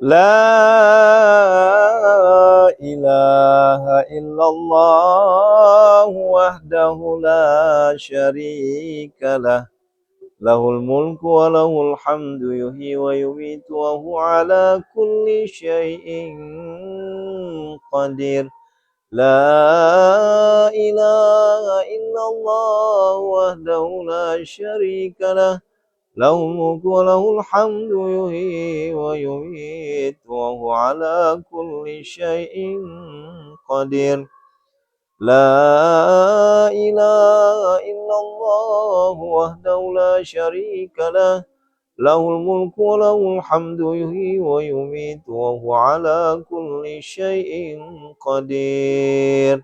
La ilaha illallah wahdahu la syarikalah. Lahul mulku wa lahul hamdu yuhyi wa yumiitu wa huwa ala kulli syai'in qadir. La ilaha illallah wahdahu la syarikalah. Lahul mulku wa lahul hamdu yuhyi wa yumiitu wa huwa ala kulli syai'in qadir. La ilaha illallah wahdahu la syarika lah. Lahul mulku wa lahul hamdu yuhyi wa yumiitu wa huwa ala kulli syai'in qadir.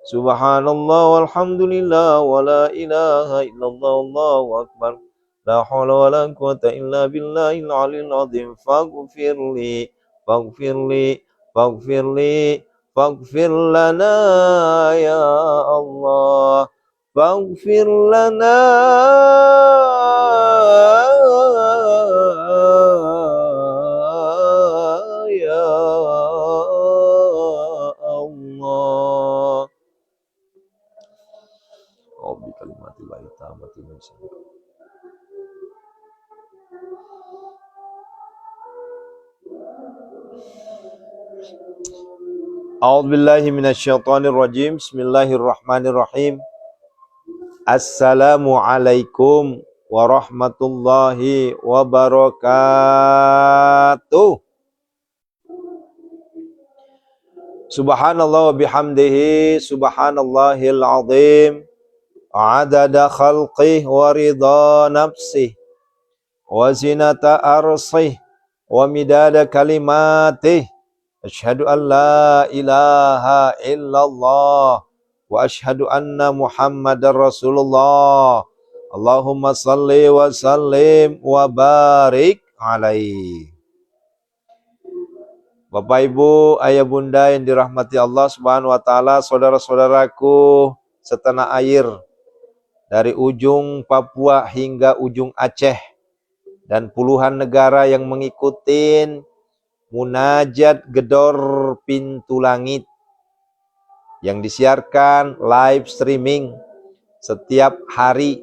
Subhanallah walhamdulillah wa la ilaha illallah wallahu akbar. La haula wa la quwwata illa billahil aliyyil azim. Faghfirli Faghfir lana ya Allah, faghfir lana ya Allah. Rabbi kalimatillahi tammati min syarri. A'udzubillahi minasyaitonir rajim. Bismillahirrahmanirrahim. Assalamualaikum warahmatullahi wabarakatuh. Subhanallah wa bihamdihi, subhanallahil azim. Adada khalqih wa ridha nafsih wa zinata arsih wa midada kalimatih. Asyhadu an la ilaha illallah wa asyhadu anna Muhammadar Rasulullah. Allahumma salli wa sallim wa barik alaihi. Bapak Ibu, ayah bunda yang dirahmati Allah Subhanahu wa taala, saudara-saudaraku setanah air dari ujung Papua hingga ujung Aceh dan puluhan negara yang mengikuti Munajat Gedor Pintu Langit yang disiarkan live streaming setiap hari.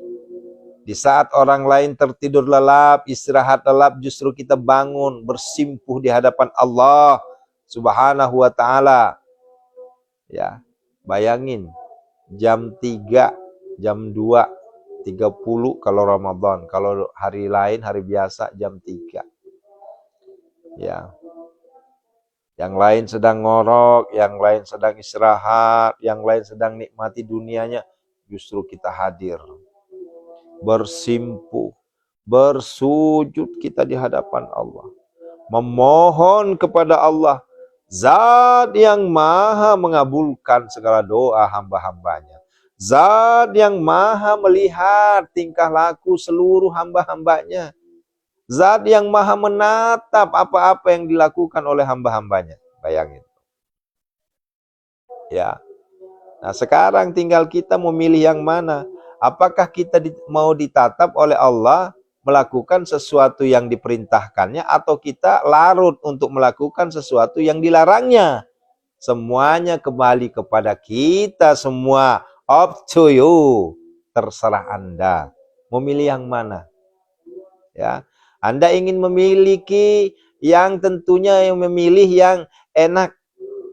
Di saat orang lain tertidur lelap, istirahat lelap, justru kita bangun bersimpuh di hadapan Allah Subhanahu wa taala. Ya, bayangin jam 3, jam 2:30 kalau Ramadan, kalau hari lain hari biasa jam 3. Ya. Yang lain sedang ngorok, yang lain sedang istirahat, yang lain sedang nikmati dunianya, justru kita hadir. Bersimpuh, bersujud kita di hadapan Allah. Memohon kepada Allah, Zat yang maha mengabulkan segala doa hamba-hambanya. Zat yang maha melihat tingkah laku seluruh hamba-hambanya. Zat yang maha menatap apa-apa yang dilakukan oleh hamba-hambanya. Bayangin. Ya. Nah sekarang tinggal kita memilih yang mana. Apakah kita mau ditatap oleh Allah melakukan sesuatu yang diperintahkannya, atau kita larut untuk melakukan sesuatu yang dilarangnya? Semuanya kembali kepada kita semua. Up to you. Terserah Anda. Memilih yang mana? Ya. Anda ingin memiliki yang tentunya yang memilih yang enak,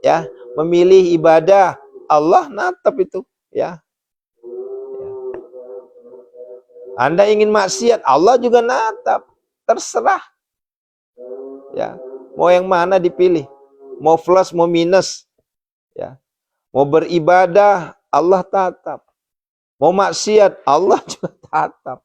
ya, memilih ibadah, Allah natap itu, ya. Anda ingin maksiat, Allah juga natap. Terserah. Ya. Mau yang mana dipilih? Mau plus, mau minus. Ya. Mau beribadah, Allah tatap. Mau maksiat, Allah juga tatap.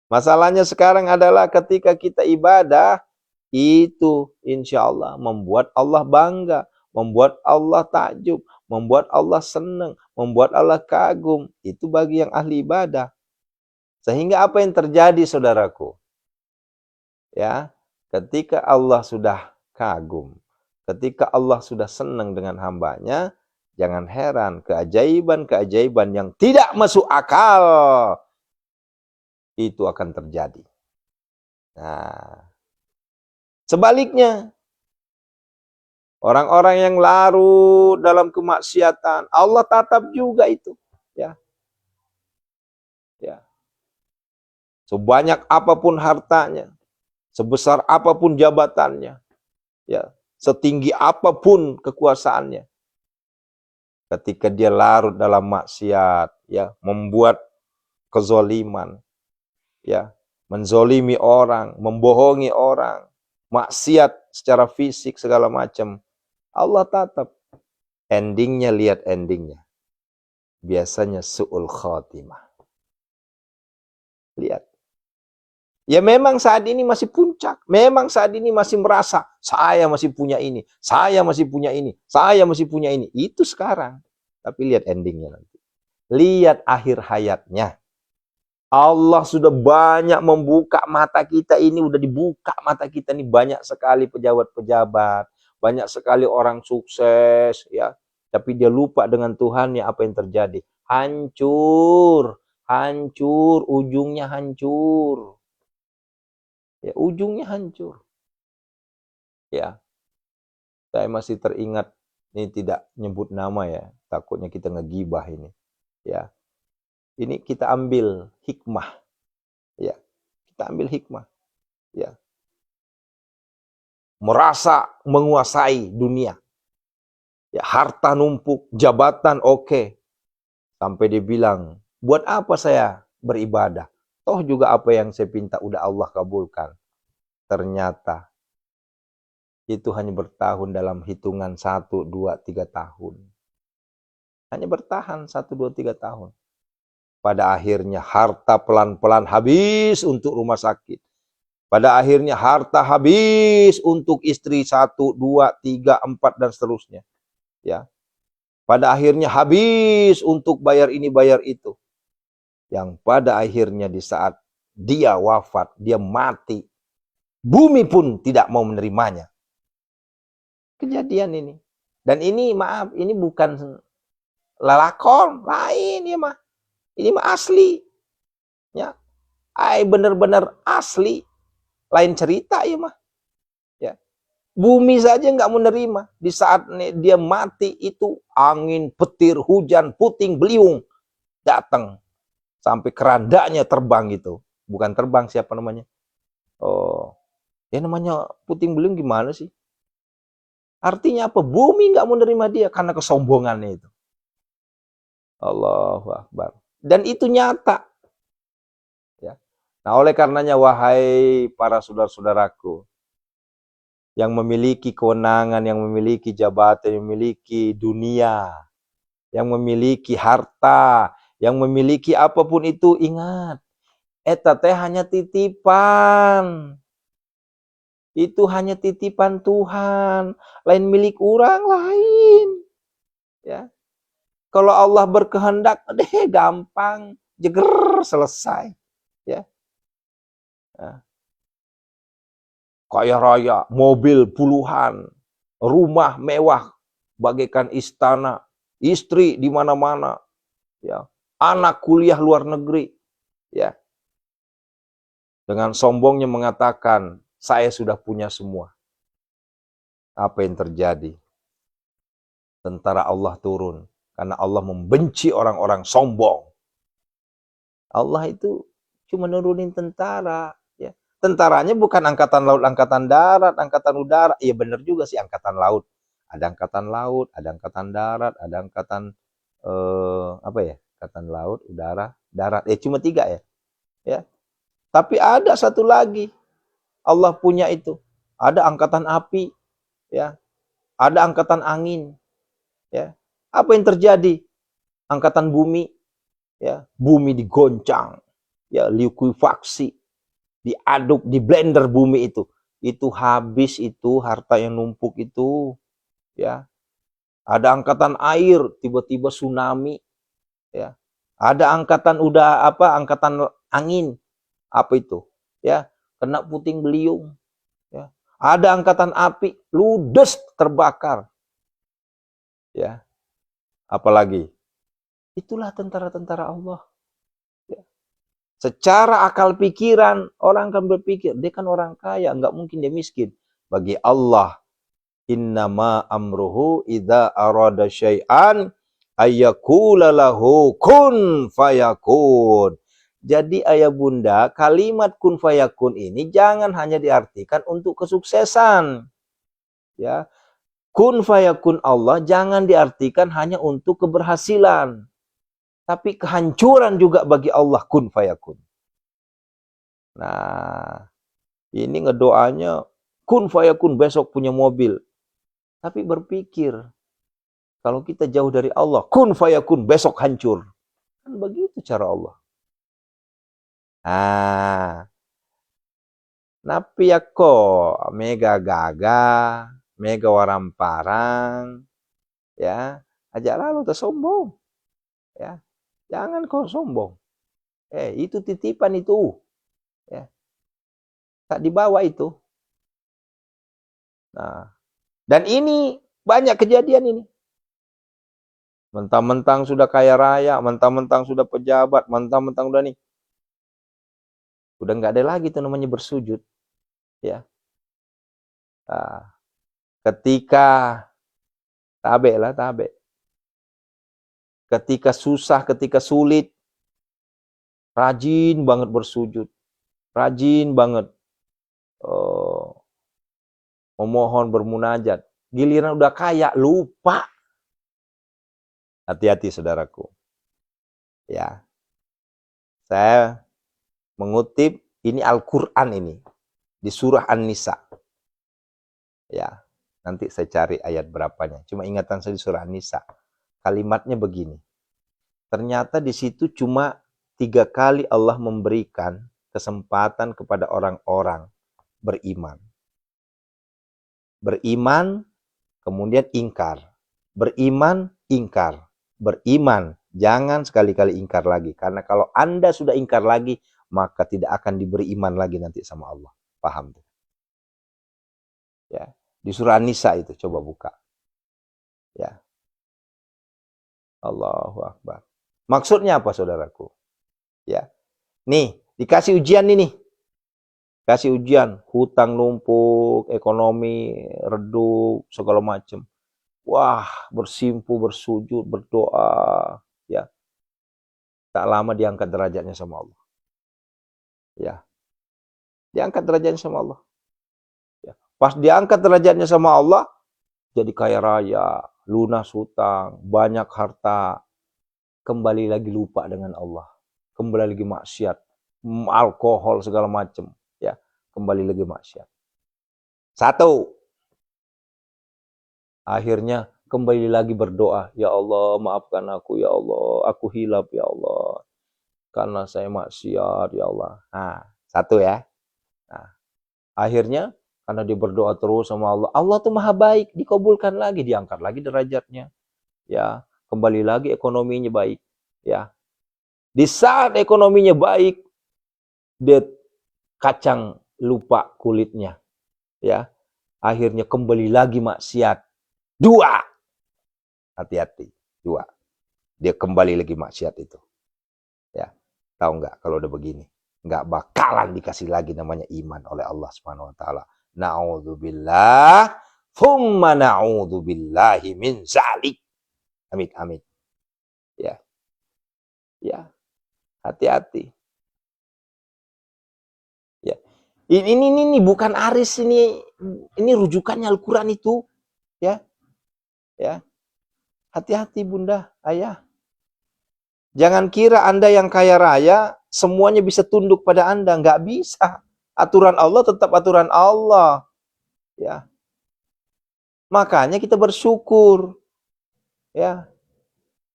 Masalahnya sekarang adalah ketika kita ibadah, itu insya Allah membuat Allah bangga, membuat Allah takjub, membuat Allah senang, membuat Allah kagum. Itu bagi yang ahli ibadah. Sehingga apa yang terjadi, saudaraku? Ya, ketika Allah sudah kagum, ketika Allah sudah senang dengan hambanya, jangan heran keajaiban-keajaiban yang tidak masuk akal itu akan terjadi. Nah, sebaliknya, orang-orang yang larut dalam kemaksiatan, Allah tatap juga itu. Ya. Ya. Sebanyak apapun hartanya, sebesar apapun jabatannya, ya, setinggi apapun kekuasaannya, ketika dia larut dalam maksiat, ya, membuat kezoliman, ya, menzolimi orang, membohongi orang, maksiat secara fisik segala macam, Allah tatap. Endingnya, lihat endingnya. Biasanya su'ul khatimah. Lihat. Ya memang saat ini masih puncak. Memang saat ini masih merasa, saya masih punya ini, saya masih punya ini, saya masih punya ini. Itu sekarang. Tapi lihat endingnya nanti. Lihat akhir hayatnya. Allah sudah banyak membuka mata kita ini, udah dibuka mata kita ini, banyak sekali pejabat-pejabat, banyak sekali orang sukses, ya. Tapi dia lupa dengan Tuhannya, apa yang terjadi? Hancur, hancur, ujungnya hancur. Ya, ujungnya hancur. Ya. Saya masih teringat, ini tidak nyebut nama ya, takutnya kita ngegibah ini. Ya. Ini kita ambil hikmah. Ya. Kita ambil hikmah. Ya. Merasa menguasai dunia. Ya, harta numpuk, jabatan oke. Sampai dia bilang, buat apa saya beribadah? Toh juga apa yang saya pinta udah Allah kabulkan. Ternyata itu hanya bertahun dalam hitungan 1, 2, 3 tahun. Hanya bertahan 1, 2, 3 tahun. Pada akhirnya harta pelan-pelan habis untuk rumah sakit. Pada akhirnya harta habis untuk istri 1, 2, 3, 4 dan seterusnya. Ya. Pada akhirnya habis untuk bayar ini, bayar itu. Yang pada akhirnya di saat dia wafat, dia mati, bumi pun tidak mau menerimanya. Kejadian ini. Dan ini maaf, ini bukan lelakon, lain ya mah. Ini mah asli. Ya. Benar-benar asli. Lain cerita ya mah. Ya. Bumi saja nggak menerima. Di saat dia mati itu angin, petir, hujan, puting, beliung datang sampai kerandanya terbang gitu. Bukan terbang, siapa namanya? Oh, ya namanya puting beliung gimana sih? Artinya apa? Bumi nggak menerima dia karena kesombongannya itu. Allahu Akbar. Dan itu nyata. Ya. Nah, oleh karenanya wahai para saudara-saudaraku yang memiliki kewenangan, yang memiliki jabatan, yang memiliki dunia, yang memiliki harta, yang memiliki apapun itu, ingat, eta teh hanya titipan. Itu hanya titipan Tuhan, lain milik orang lain. Ya. Kalau Allah berkehendak, deh gampang, jeger, selesai. Ya. Nah. Kaya raya, mobil puluhan, rumah mewah bagaikan istana, istri di mana-mana, ya, anak kuliah luar negeri, ya. Dengan sombongnya mengatakan, saya sudah punya semua. Apa yang terjadi? Tentara Allah turun. Karena Allah membenci orang-orang sombong. Allah itu cuma nurunin tentara. Ya. Tentaranya bukan angkatan laut, angkatan darat, angkatan udara. Iya benar juga sih angkatan laut. Ada angkatan laut, ada angkatan darat, ada angkatan apa ya? Angkatan laut, udara, darat. Cuma 3 ya. Ya. Tapi ada satu lagi. Allah punya itu. Ada angkatan api, ya. Ada angkatan angin, ya. Apa yang terjadi? Angkatan bumi, ya. Bumi digoncang, ya, likuifaksi, diaduk, di blender bumi itu. Itu habis itu harta yang numpuk itu, ya. Ada angkatan air, tiba-tiba tsunami, ya. Ada angkatan angkatan angin. Apa itu? Ya, kena puting beliung, ya. Ada angkatan api, ludes, terbakar. Ya. Apalagi? Itulah tentara-tentara Allah. Ya. Secara akal pikiran, orang akan berpikir, dia kan orang kaya, nggak mungkin dia miskin. Bagi Allah, innama amruhu idza arada syai'an ayyakula lahu kun fayakun. Jadi ayah bunda, kalimat kun fayakun ini jangan hanya diartikan untuk kesuksesan. Ya. Kun fayakun Allah jangan diartikan hanya untuk keberhasilan. Tapi kehancuran juga bagi Allah kun fayakun. Nah, ini ngedoanya kun fayakun besok punya mobil. Tapi berpikir, kalau kita jauh dari Allah, kun fayakun besok hancur. Kan begitu cara Allah. Nah, napi ako mega gaga, mega waramparang, ya, aja lalu tersombong, ya, jangan kau sombong, itu titipan itu, ya, tak dibawa itu. Nah, dan ini banyak kejadian ini. Mentang-mentang sudah kaya raya, mentang-mentang sudah pejabat, mentang-mentang udah nih. Udah nggak ada lagi tuh namanya bersujud. Ya. Nah, ketika tabe. Ketika susah, ketika sulit, rajin banget bersujud. Rajin banget memohon, bermunajat. Giliran udah kaya, lupa. Hati-hati saudaraku. Ya. Saya mengutip ini Al-Quran ini. Di surah An-Nisa. Ya, nanti saya cari ayat berapanya. Cuma ingatan saya di surah An-Nisa. Kalimatnya begini. Ternyata di situ cuma 3 kali Allah memberikan kesempatan kepada orang-orang beriman. Beriman, kemudian ingkar. Beriman, ingkar. Beriman, jangan sekali-kali ingkar lagi. Karena kalau Anda sudah ingkar lagi, maka tidak akan diberi iman lagi nanti sama Allah. Paham tuh? Ya. Di surah An-Nisa itu, coba buka. Ya. Allahu Akbar. Maksudnya apa saudaraku? Ya. Nih, dikasih ujian nih. Kasih ujian, hutang numpuk, ekonomi redup, segala macam. Wah, bersimpu, bersujud, berdoa, ya. Tak lama diangkat derajatnya sama Allah. Ya. Diangkat derajatnya sama Allah. Ya. Pas diangkat derajatnya sama Allah, jadi kaya raya, lunas hutang, banyak harta, kembali lagi lupa dengan Allah, kembali lagi maksiat, alkohol segala macam, ya, kembali lagi maksiat. 1, akhirnya kembali lagi berdoa, ya Allah maafkan aku, ya Allah, aku hilaf ya Allah, karena saya maksiat ya Allah. Nah, 1 ya. Nah, akhirnya karena dia berdoa terus sama Allah, Allah tuh maha baik, dikabulkan lagi, diangkat lagi derajatnya, ya, kembali lagi ekonominya baik, ya. Di saat ekonominya baik, dia kacang lupa kulitnya, ya. Akhirnya kembali lagi maksiat. 2, hati-hati, 2, dia kembali lagi maksiat itu. Tahu nggak kalau udah begini? Nggak bakalan dikasih lagi namanya iman oleh Allah Subhanahu wa taala. Na'udzubillah, thumma na'udzubillahi min zalik. Amin, amin. Ya, ya, hati-hati. Ya. Ini bukan Aris ini rujukannya Al-Qur'an itu, ya. Ya. Hati-hati Bunda, Ayah. Jangan kira Anda yang kaya raya semuanya bisa tunduk pada Anda, nggak bisa. Aturan Allah tetap aturan Allah. Ya. Makanya kita bersyukur. Ya.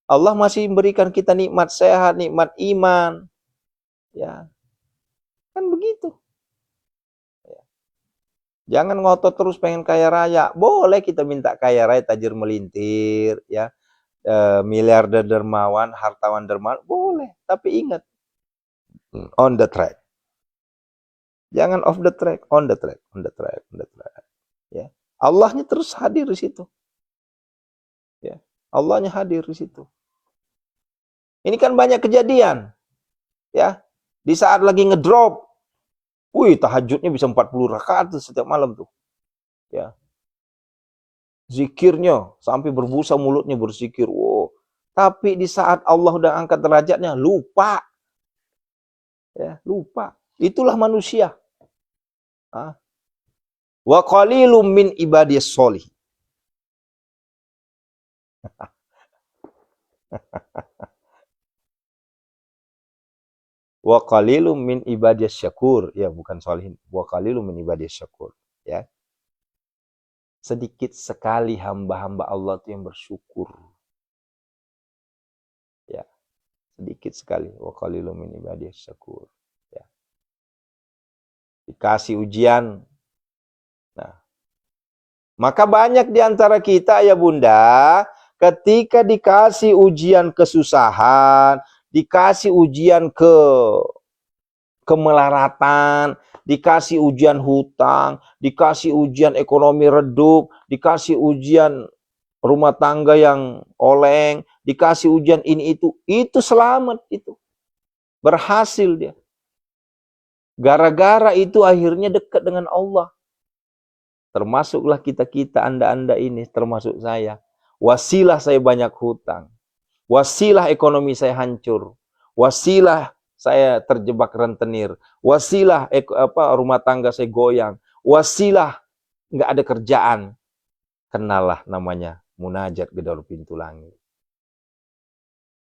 Allah masih memberikan kita nikmat sehat, nikmat iman. Ya. Kan begitu. Ya. Jangan ngotot terus pengen kaya raya. Boleh kita minta kaya raya, tajir melintir, ya. Miliarder dermawan, hartawan dermawan, boleh. Tapi ingat, on the track. Jangan off the track, on the track, on the track, on the track. Ya. Allahnya terus hadir di situ. Ya. Allahnya hadir di situ. Ini kan banyak kejadian. Ya. Di saat lagi ngedrop, tahajudnya bisa 40 rakaat setiap malam tuh. Ya. Zikirnya sampai berbusa mulutnya berzikir. Wow. Tapi di saat Allah udah angkat derajatnya, lupa. Ya, lupa. Itulah manusia. Wa qalilum min ibadiyas sholih. Wa qalilum min ibadiyas syakur. Ya, bukan sholihin. Wa qalilum min ibadiyas syakur. Ya. Sedikit sekali hamba-hamba Allah itu yang bersyukur. Ya. Sedikit sekali. Wa qalilum min ibadiyas syakur. Ya. Dikasih ujian. Nah. Maka banyak di antara kita ya Bunda, ketika dikasih ujian kesusahan, dikasih ujian kemelaratan, dikasih ujian hutang, dikasih ujian ekonomi redup, dikasih ujian rumah tangga yang oleng, dikasih ujian ini itu selamat itu. Berhasil dia. Gara-gara itu akhirnya dekat dengan Allah. Termasuklah kita-kita, Anda-Anda ini, termasuk saya. Wasilah saya banyak hutang. Wasilah ekonomi saya hancur. Wasilah saya terjebak rentenir. Wasilah rumah tangga saya goyang. Wasilah nggak ada kerjaan. Kenallah namanya munajat gedor pintu langit.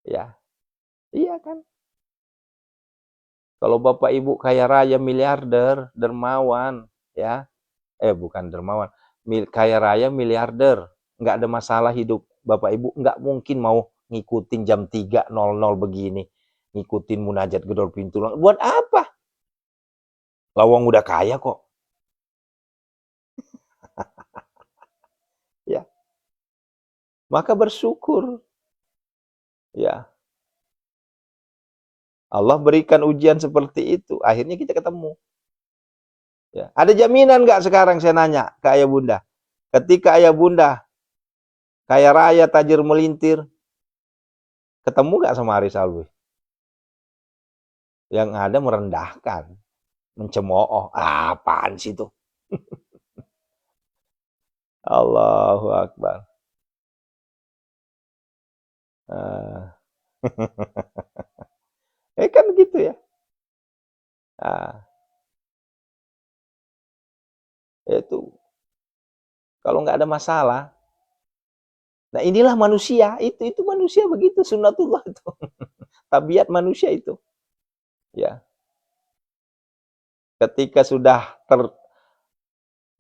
Ya, iya kan? Kalau Bapak Ibu kaya raya miliarder, dermawan, ya, bukan dermawan, kaya raya miliarder, nggak ada masalah hidup. Bapak Ibu nggak mungkin mau ngikutin jam 3.00 begini, ngikutin munajat gedor pintu langit. Buat apa? Lawang udah kaya kok. Ya. Maka bersyukur. Ya. Allah berikan ujian seperti itu, akhirnya kita ketemu. Ya. Ada jaminan nggak sekarang saya nanya ke ayah bunda? Ketika ayah bunda kaya raya, tajir melintir, ketemu nggak sama Aris Alwi? Yang ada merendahkan, mencemooh. Apaan sih itu? Allahu Akbar. Kan begitu ya. Itu kalau nggak ada masalah. Nah inilah manusia, itu manusia begitu, sunnatullah itu. Tabiat manusia itu. Ya. Ketika sudah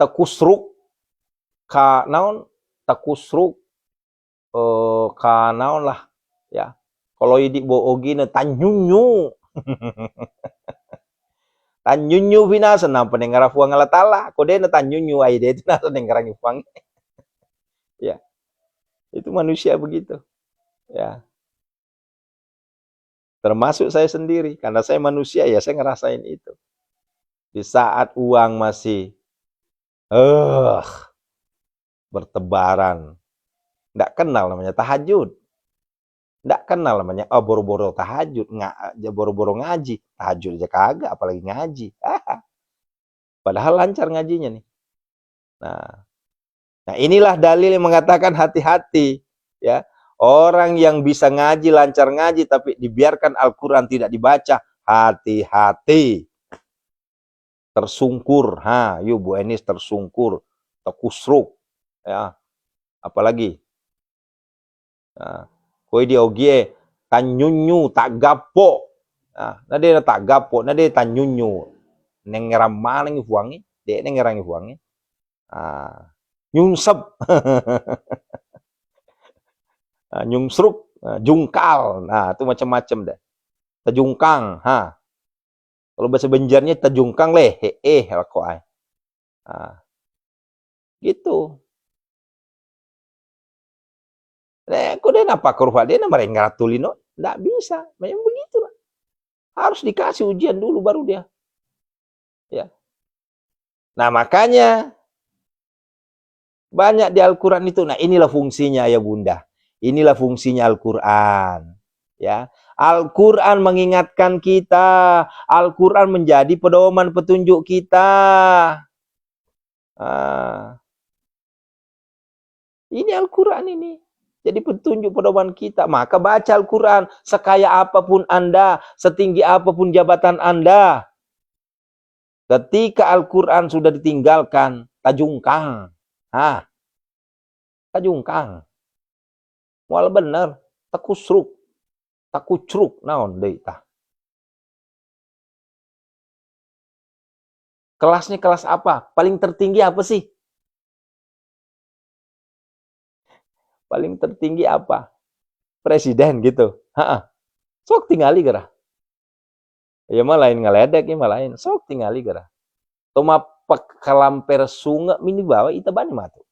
tekusruk ka naon tekusruk ka naon lah ya. Kalau idik boogina tanyunyu. Tanyunyu binasa na penengarafuang alatala. Kode na tanyunyu ay itu nasa nengarang ifang. Ya. Itu manusia begitu. Ya. Termasuk saya sendiri, karena saya manusia ya saya ngerasain itu. Di saat uang masih bertebaran, nggak kenal namanya tahajud. Nggak kenal namanya, oh boro-boro tahajud, boro-boro ngaji. Tahajud aja kagak, apalagi ngaji. Padahal lancar ngajinya nih. Nah, inilah dalil yang mengatakan hati-hati. Ya, orang yang bisa ngaji, lancar ngaji, tapi dibiarkan Al-Quran tidak dibaca, hati-hati. Tersungkur, yuk Bu Enis tersungkur, tekusruk, ya, apalagi. Nah, koi dia ogie, tanyunyu, tak gapo. Nah, nade tak gapo, nade tanyunyu. Neng ngeram mana ngi fuangi, dek neng ngerang fuangi. Nyungsep, nyungsruk, jungkal. Nah, itu macam-macam deh. Tejungkang, Kalau bahasa Banjarnya tejungkang leh, kok ai. Gitu. Kok dia napa kurva dia nama rengatulino? Nggak bisa, memang begitu lah. Harus dikasih ujian dulu baru dia. Ya. Nah, makanya banyak di Al-Quran itu. Nah, inilah fungsinya ya Bunda. Inilah fungsinya Al-Quran. Ya, Al-Quran mengingatkan kita. Al-Quran menjadi pedoman petunjuk kita. Ini Al-Quran ini. Jadi petunjuk pedoman kita. Maka baca Al-Quran. Sekaya apapun Anda, setinggi apapun jabatan Anda. Ketika Al-Quran sudah ditinggalkan, tajungkang. Tajungkang. Wal bener, takusruk. Takucruk. Naon deui tah. Kelasnya kelas apa? Paling tertinggi apa sih? Paling tertinggi apa? Presiden gitu. Sok tingali gerah. Ya mah lain ngaledek, ya mah lain. Sok tingali gerah. Toma pakalamper sunga mini bawa ita bani matu.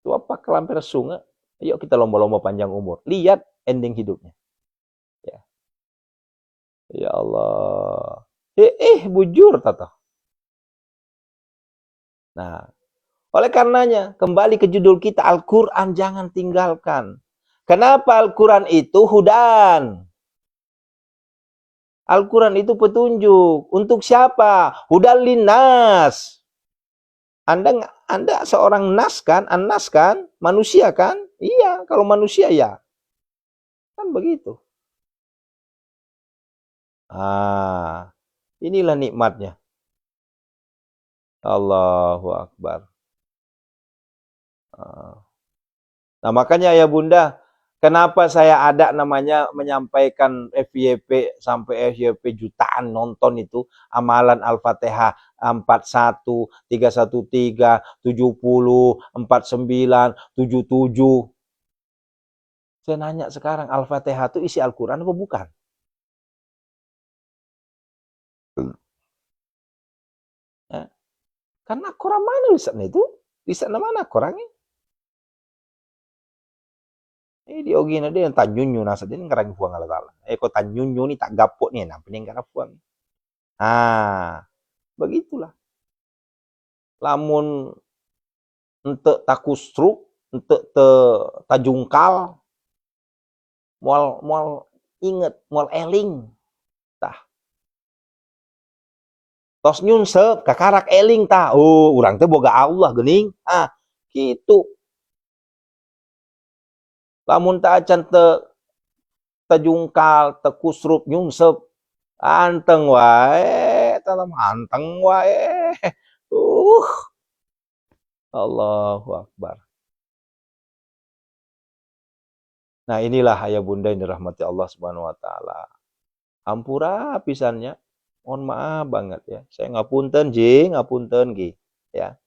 Tua pakalamper sunga, ayo kita lomba-lomba panjang umur. Lihat ending hidupnya. Ya Allah. Bujur tata. Nah, oleh karenanya kembali ke judul kita, Al-Quran jangan tinggalkan. Kenapa Al-Quran itu hudan? Al-Quran itu petunjuk. Untuk siapa? Hudal linnas. Anda seorang nas kan? An-nas kan? Manusia kan? Iya, kalau manusia ya. Kan begitu. Inilah nikmatnya. Allahu Akbar. Nah, makanya ya Bunda, kenapa saya ada namanya menyampaikan FYP sampai FYP jutaan nonton itu, amalan Al-Fatihah 41, 313, 70, 49, 77. Saya nanya sekarang, Al-Fatihah itu isi Al-Quran apa bukan? Ya. Karena Quran mana lisannya itu? Lisan mana Qurannya? Di ogina dia yang tanyunyu nasa dia ngarang puang ala tala. Ko tanyunyu ni tak gapok ni nampak ni ngarang puang. Begitulah. Lamun ente takusruk, ente tajungkal, mual inget, mual eling. Tah. Tos nyunsep kakarak eling tah. Oh, urang teh boga Allah geuning. Gitu. Lamun ta acan tajungkal, tekusrup, nyungsep, anteng wae, talam anteng wae. Allahu Akbar. Nah, inilah ayah bunda yang dirahmati Allah Subhanahu wa taala. Ampura pisannya. Mohon maaf banget ya. Saya ngapunten Ji, ngapunten Gi, ya.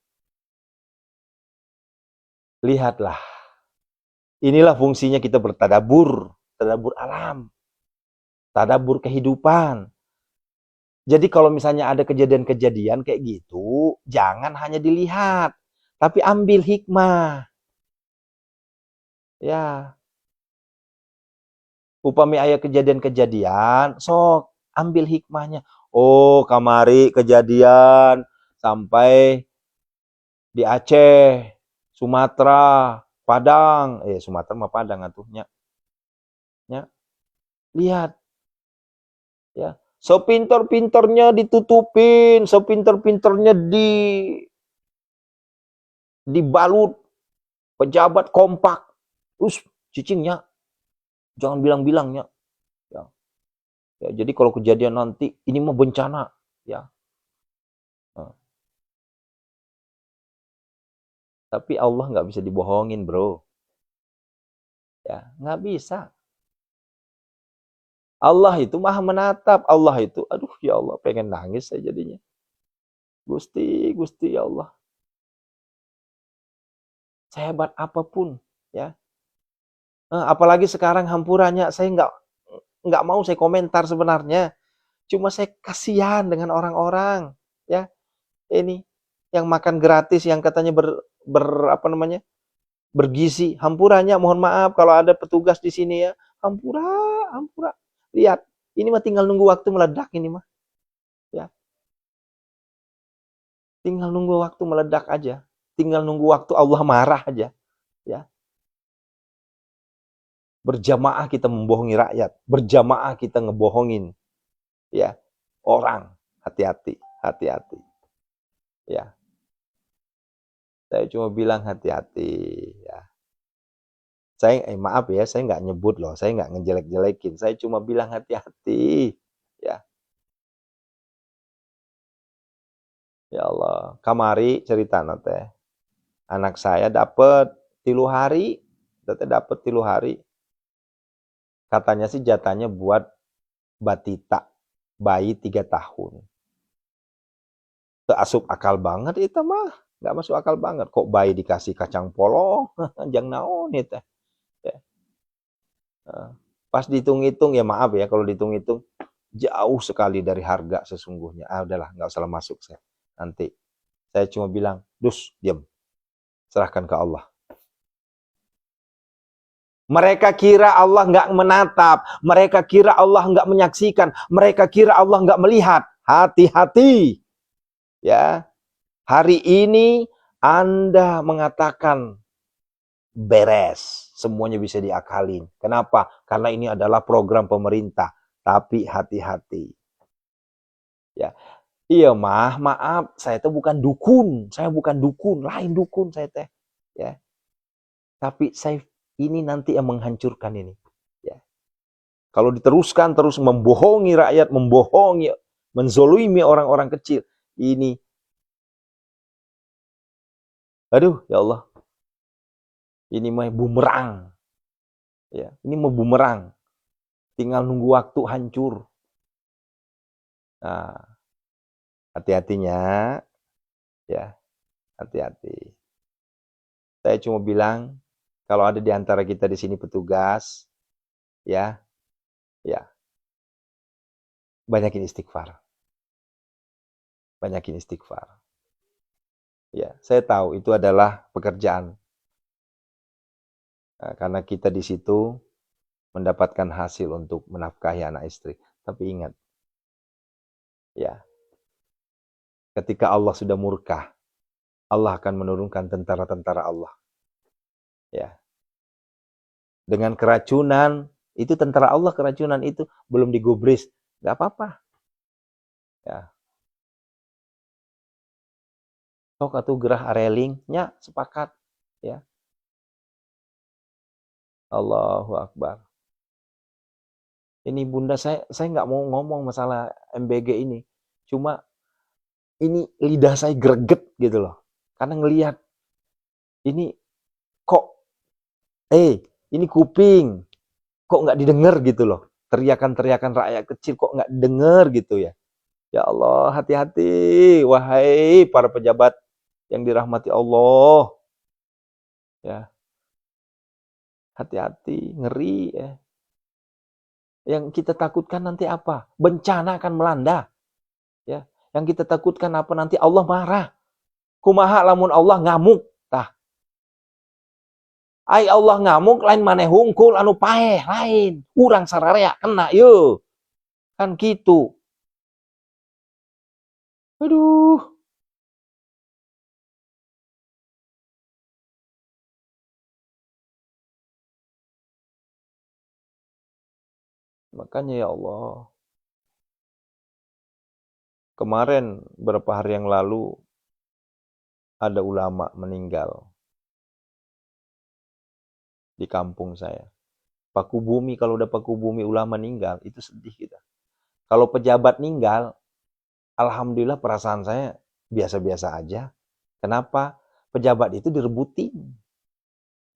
Lihatlah. Inilah fungsinya kita bertadabur, tadabur alam, tadabur kehidupan. Jadi kalau misalnya ada kejadian-kejadian kayak gitu, jangan hanya dilihat, tapi ambil hikmah. Ya. Upami aya kejadian-kejadian, sok ambil hikmahnya. Oh, kamari kejadian sampai di Aceh, Sumatera, Padang, Sumatera mah Padang atuhnya. Ya, lihat ya. Sepintar-pintarnya ditutupin, sepintar-pintarnya dibalut pejabat kompak. Terus cicingnya jangan bilang-bilangnya. Ya. Ya, jadi kalau kejadian nanti ini mah bencana, ya. Nah, tapi Allah nggak bisa dibohongin, bro. Ya, nggak bisa. Allah itu maha menatap. Allah itu, aduh ya Allah, pengen nangis saya jadinya. Gusti, Gusti ya Allah. Sehebat apapun, ya. Apalagi sekarang hampurannya, saya nggak mau saya komentar sebenarnya. Cuma saya kasihan dengan orang-orang, ya. Ini yang makan gratis, yang katanya apa namanya, bergizi. Hampurannya, mohon maaf kalau ada petugas di sini ya. Hampura, hampura. Lihat, ini mah tinggal nunggu waktu meledak ini mah. Ya, tinggal nunggu waktu meledak aja. Tinggal nunggu waktu Allah marah aja. Ya, berjamaah kita membohongi rakyat, berjamaah kita ngebohongin ya orang. Hati-hati, hati-hati. Ya, saya cuma bilang hati-hati ya. Saya maaf ya, saya nggak nyebut loh, saya nggak ngejelek-jelekin, saya cuma bilang hati-hati ya. Ya Allah, kamari cerita nate. Anak saya dapat 3 hari, dapat 3 hari. Katanya sih jatahnya buat batita, bayi 3 tahun. Asup akal banget itu mah, nggak masuk akal banget. Kok bayi dikasih kacang polong, jang naon itu. Ya. Pas dihitung-hitung ya maaf ya kalau dihitung-hitung jauh sekali dari harga sesungguhnya. Udahlah nggak usah masuk saya. Nanti saya cuma bilang, dus diam, serahkan ke Allah. Mereka kira Allah nggak menatap, mereka kira Allah nggak menyaksikan, mereka kira Allah nggak melihat. Hati-hati, ya. Hari ini Anda mengatakan beres, semuanya bisa diakalin. Kenapa? Karena ini adalah program pemerintah. Tapi hati-hati. Ya, iya maaf, saya itu bukan dukun, lain dukun saya teh. Ya, tapi saya ini nanti yang menghancurkan ini. Ya, kalau diteruskan terus membohongi rakyat, menzolimi orang-orang kecil, ini, aduh ya Allah, ini mah bumerang. Ya, ini mau bumerang. Tinggal nunggu waktu hancur. Nah, hati-hatinya, ya, hati-hati. Saya cuma bilang, kalau ada di antara kita di sini petugas, ya, ya, banyakin istighfar. Banyakin istighfar. Ya, saya tahu itu adalah pekerjaan. Nah, karena kita di situ mendapatkan hasil untuk menafkahi anak istri. Tapi ingat, ya, ketika Allah sudah murka, Allah akan menurunkan tentara-tentara Allah. Ya. Dengan keracunan, itu tentara Allah keracunan itu belum digubris, nggak apa-apa. Ya. Sok atuh gerah arelingnya sepakat. Ya. Allahu Akbar. Ini bunda saya nggak mau ngomong masalah MBG ini. Cuma ini lidah saya greget gitu loh. Karena ngelihat ini kok, ini kuping, kok nggak didengar gitu loh. Teriakan-teriakan rakyat kecil kok nggak didengar gitu ya. Ya Allah, hati-hati, wahai para pejabat yang dirahmati Allah. Ya, hati-hati, ngeri ya. Yang kita takutkan nanti apa? Bencana akan melanda. Ya, yang kita takutkan apa nanti Allah marah. Kumaha lamun Allah ngamuk. Tah. Ai Allah ngamuk lain maneh hungkul anu paeh lain. Urang sararea kena yeuh. Kan gitu. Aduh. Makanya ya Allah, kemarin beberapa hari yang lalu ada ulama meninggal di kampung saya. Paku bumi, kalau udah paku bumi ulama meninggal, itu sedih kita. Kalau pejabat meninggal, alhamdulillah perasaan saya biasa-biasa aja. Kenapa? Pejabat itu direbutin.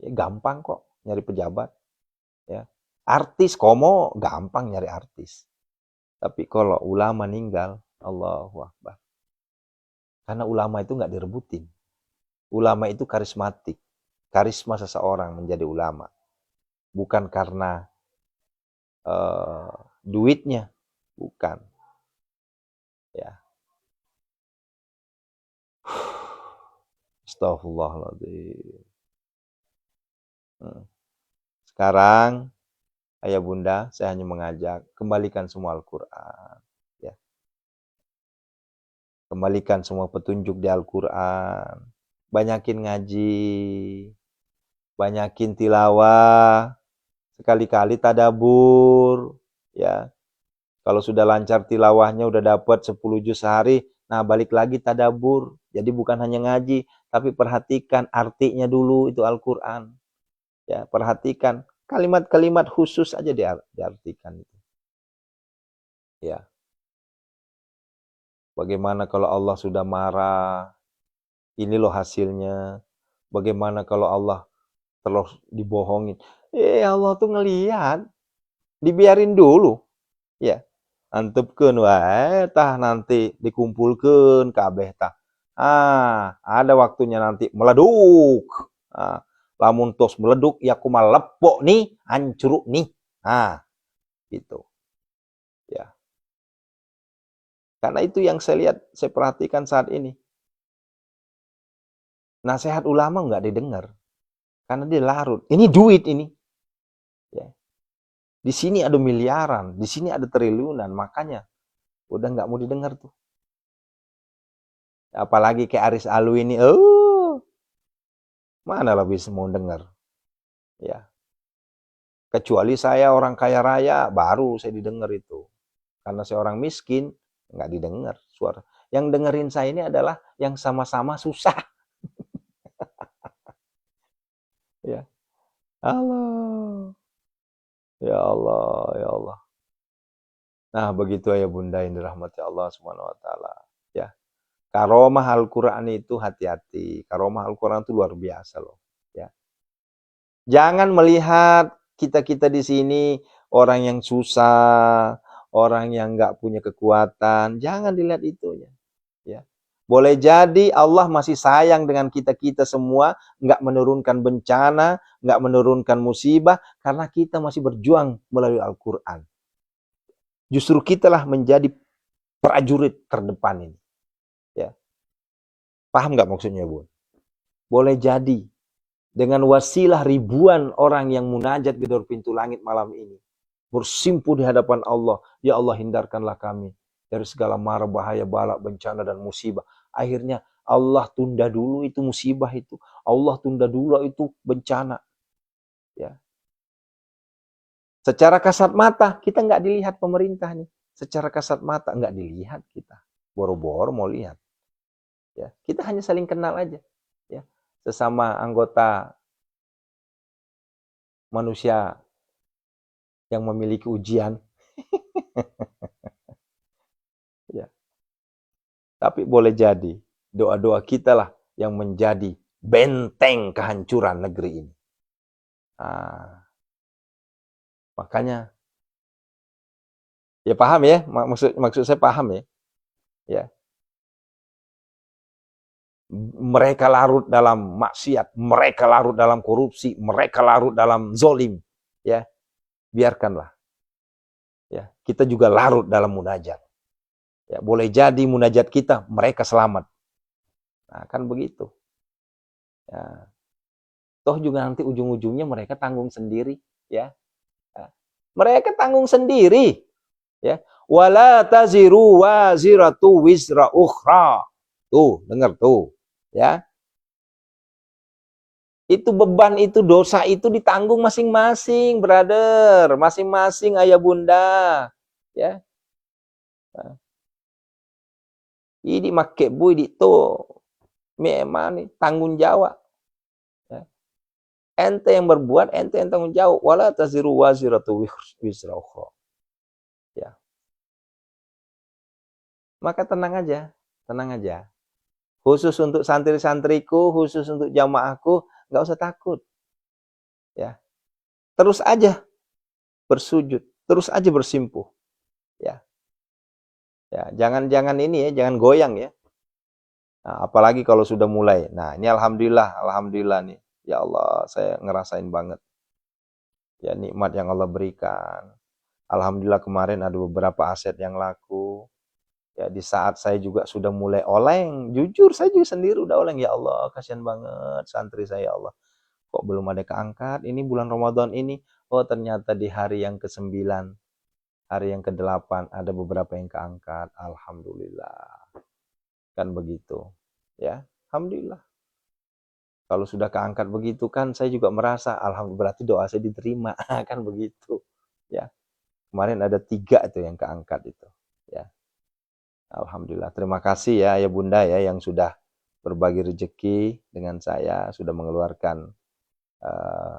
Ya, gampang kok nyari pejabat. Ya. Artis, komo, gampang nyari artis. Tapi kalau ulama meninggal, Allahu Akbar. Karena ulama itu nggak direbutin. Ulama itu karismatik. Karisma seseorang menjadi ulama. Bukan karena duitnya. Bukan. Ya. Astaghfirullahaladzim. Sekarang, ayah bunda, saya hanya mengajak, kembalikan semua Al-Quran. Ya. Kembalikan semua petunjuk di Al-Quran. Banyakin ngaji. Banyakin tilawah. Sekali-kali tadabur. Ya. Kalau sudah lancar tilawahnya, udah dapat 10 juz sehari, nah balik lagi tadabur. Jadi bukan hanya ngaji, tapi perhatikan artinya dulu itu Al-Quran. Ya, perhatikan kalimat-kalimat khusus aja diartikan itu. Ya. Bagaimana kalau Allah sudah marah? Ini loh hasilnya. Bagaimana kalau Allah terus dibohongin? Allah tuh ngelihat, dibiarin dulu. Ya. Antepkeun wae tah nanti dikumpulkeun kabeh tah. Ada waktunya nanti meleduk. Lamun tos meleduk ya kumaha lepok nih, hancur nih. Gitu. Ya. Karena itu yang saya lihat, saya perhatikan saat ini. Nasihat ulama nggak didengar. Karena dia larut. Ini duit ini. Ya. Di sini ada miliaran, di sini ada triliunan, makanya udah nggak mau didengar tuh. Apalagi kayak Aris Alwi ini, mana lah bisa mau dengar. Ya. Kecuali saya orang kaya raya, baru saya didengar itu. Karena saya orang miskin, nggak didengar suara. Yang dengerin saya ini adalah yang sama-sama susah. Ya. Allah. Ya Allah, ya Allah. Nah, begitu ya bunda yang dirahmati Allah Subhanahu wa taala. Ya. Karomah Al-Qur'an itu hati-hati. Karomah Al-Qur'an itu luar biasa loh, ya. Jangan melihat kita-kita di sini orang yang susah, orang yang nggak punya kekuatan, jangan dilihat itunya, ya. Boleh jadi Allah masih sayang dengan kita-kita semua, nggak menurunkan bencana, nggak menurunkan musibah, karena kita masih berjuang melalui Al-Quran. Justru kitalah menjadi prajurit terdepan ini. Ya. Paham nggak maksudnya, Bu? Boleh jadi dengan wasilah ribuan orang yang munajat di gedor pintu langit malam ini, bersimpu di hadapan Allah, ya Allah hindarkanlah kami dari segala mara bahaya, balak, bencana, dan musibah. Akhirnya Allah tunda dulu itu musibah itu. Allah tunda dulu itu bencana. Ya. Secara kasat mata, kita nggak dilihat pemerintah nih. Secara kasat mata, nggak dilihat kita. Boro-boro mau lihat. Ya. Kita hanya saling kenal aja. Ya. Sesama anggota manusia yang memiliki ujian. Ya. Tapi boleh jadi doa-doa kita lah yang menjadi benteng kehancuran negeri ini. Makanya ya paham ya, maksud saya paham ya. Ya. Mereka larut dalam maksiat, mereka larut dalam korupsi, mereka larut dalam zolim. Ya, biarkanlah. Ya, kita juga larut dalam munajat. Ya, boleh jadi munajat kita mereka selamat. Nah, kan begitu. Ya. Toh juga nanti ujung-ujungnya mereka tanggung sendiri, ya. Ya. Mereka tanggung sendiri. Ya. Wala taziru waziratu wizra ukhra. Tuh, dengar tuh. Ya. Itu beban, itu dosa itu ditanggung masing-masing, brother. Masing-masing ayah bunda. Ya. Ini make bui di to. Memang nih tanggung jawab. Ya. Ente yang berbuat, ente yang tanggung jawab. Wala taziru waziratu wizra ukhra. Ya. Maka tenang aja, tenang aja. Khusus untuk santri-santriku, khusus untuk jamaahku, nggak usah takut. Ya. Terus aja bersujud, terus aja bersimpuh. Ya. Ya, jangan ini ya, jangan goyang ya. Nah, apalagi kalau sudah mulai. Nah, ini alhamdulillah nih. Ya Allah, saya ngerasain banget ya nikmat yang Allah berikan. Alhamdulillah kemarin ada beberapa aset yang laku. Ya, di saat saya juga sudah mulai oleng, jujur saya juga sendiri udah oleng. Ya Allah, kasihan banget santri saya, ya Allah. Kok belum ada keangkat? Ini bulan Ramadan ini. Oh, ternyata di hari yang ke-9, hari yang ke-8 ada beberapa yang keangkat. Alhamdulillah. Kan begitu. Ya, alhamdulillah. Kalau sudah keangkat begitu kan saya juga merasa alhamdulillah, berarti doa saya diterima. Kan begitu. Ya. Kemarin ada 3 itu yang keangkat itu. Ya. Alhamdulillah. Terima kasih ya ayah bunda ya yang sudah berbagi rezeki dengan saya, sudah mengeluarkan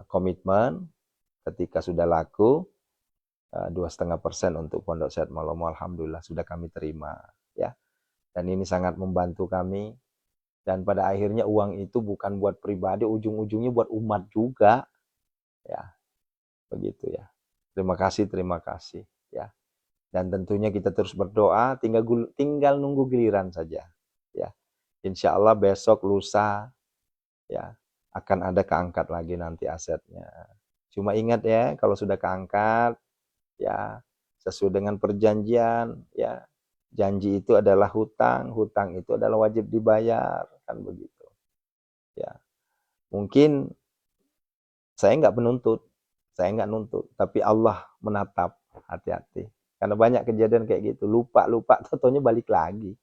komitmen ketika sudah laku 2,5% untuk Pondok Sehat Malomo. Alhamdulillah sudah kami terima ya. Dan ini sangat membantu kami. Dan pada akhirnya uang itu bukan buat pribadi, ujung-ujungnya buat umat juga. Ya, begitu ya. Terima kasih ya. Dan tentunya kita terus berdoa, tinggal nunggu giliran saja. Ya. Insya Allah besok lusa ya akan ada keangkat lagi nanti asetnya. Cuma ingat ya, kalau sudah keangkat ya sesuai dengan perjanjian ya. Janji itu adalah hutang, hutang itu adalah wajib dibayar, kan begitu. Ya, mungkin saya nggak nuntut, tapi Allah menatap, hati-hati. Karena banyak kejadian kayak gitu, lupa, totonya balik lagi.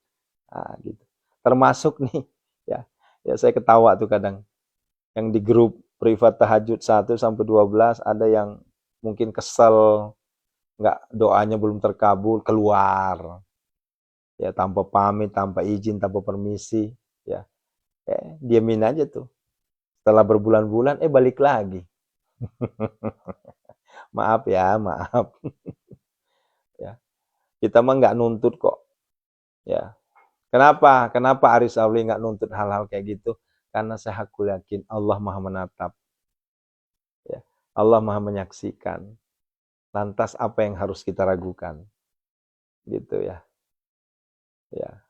Nah, gitu. Termasuk nih, ya saya ketawa tuh kadang, yang di grup privat tahajud 1 sampai 12 ada yang mungkin kesel, nggak doanya belum terkabul, keluar. Ya tanpa pamit, tanpa izin, tanpa permisi, ya. Diamin aja tuh. Setelah berbulan-bulan balik lagi. Maaf ya, maaf. Ya. Kita mah nggak nuntut kok. Ya. Kenapa Aris Auli nggak nuntut hal-hal kayak gitu? Karena saya hakul yakin Allah Maha menatap. Ya. Allah Maha menyaksikan. Lantas apa yang harus kita ragukan? Gitu ya. Ya.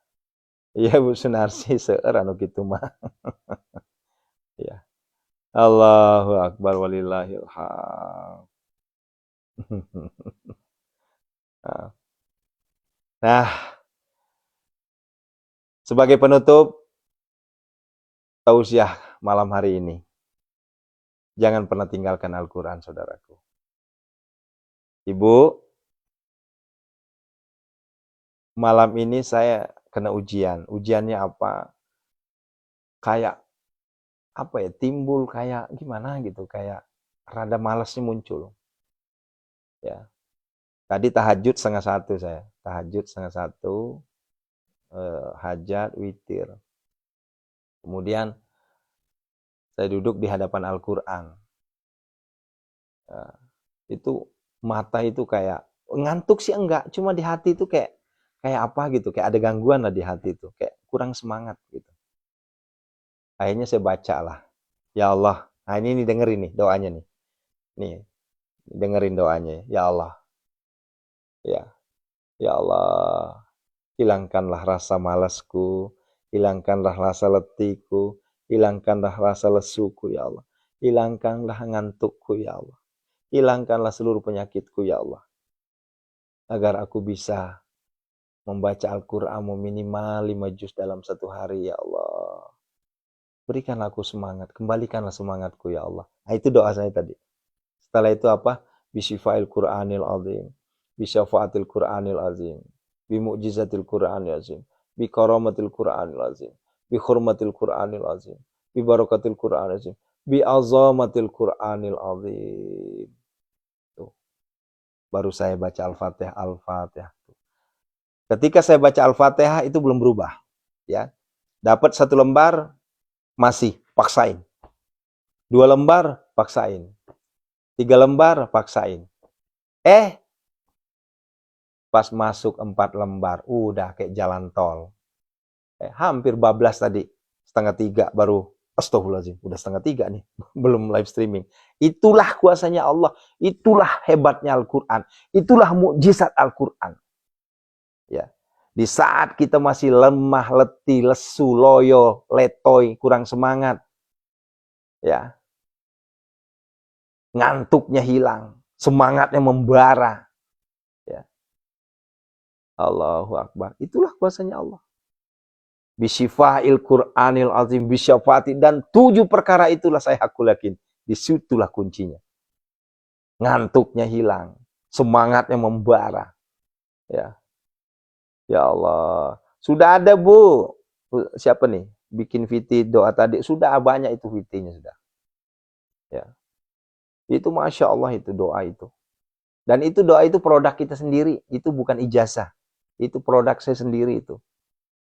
Iya Bu Sunarsi seueur anu kitu mah. Ya. Allahu akbar walillahil hamd. Nah, sebagai penutup tausiah malam hari ini, jangan pernah tinggalkan Al-Quran, saudaraku. Ibu, malam ini saya kena ujian. Ujiannya apa? Kayak apa ya? Timbul kayak gimana gitu, kayak rada malasnya muncul. Ya. Tadi tahajud 1:30 saya. Tahajud 1:30, hajat, witir. Kemudian saya duduk di hadapan Al-Quran. Itu mata itu kayak ngantuk sih enggak, cuma di hati itu kayak apa gitu, kayak ada gangguan lah di hati itu, kayak kurang semangat gitu. Akhirnya saya baca lah, ya Allah, nah ini dengerin nih doanya nih, dengerin doanya, ya Allah, ya Allah, hilangkanlah rasa malasku, hilangkanlah rasa letihku, hilangkanlah rasa lesuku ya Allah, hilangkanlah ngantukku ya Allah, hilangkanlah seluruh penyakitku ya Allah, agar aku bisa membaca Al-Quran minimal 5 juz dalam 1 hari ya Allah. Berikanlah aku semangat, kembalikanlah semangatku ya Allah. Nah, itu doa saya tadi. Setelah itu apa? Bisyifa'il Qur'anil azim, bisyafa'atil Qur'anil azim, bimu'jizatil Qur'anil azim, bikaramatil Qur'anil azim, bihurmatil Qur'anil azim, bibarakatil Qur'anil azim, bi azamatil Qur'anil azim. Tuh, baru saya baca Al-Fatihah, Al-Fatihah. Ketika saya baca Al-Fatihah itu belum berubah, ya. Dapat 1 lembar masih paksain. 2 lembar paksain. 3 lembar paksain. Pas masuk 4 lembar, udah kayak jalan tol. Hampir bablas tadi, 2:30 baru, astagfirullahaladzim, udah 2:30 nih, belum live streaming. Itulah kuasanya Allah, itulah hebatnya Al-Quran, itulah mukjizat Al-Quran. Ya. Di saat kita masih lemah, letih, lesu, loyo, letoy, kurang semangat, ya, ngantuknya hilang, semangatnya membara, ya. Allahu Akbar. Itulah kuasanya Allah. Bisyifa'il Qur'anil azim, bisyafati, dan 7 perkara itulah saya yakin. Disitulah kuncinya. Ngantuknya hilang, semangatnya membara. Ya. Ya Allah. Sudah ada, Bu. Siapa nih? Bikin VT doa tadi. Sudah banyak itu VT-nya sudah. Ya. Itu Masya Allah itu doa itu. Dan itu doa itu produk kita sendiri. Itu bukan ijazah. Itu produk saya sendiri itu.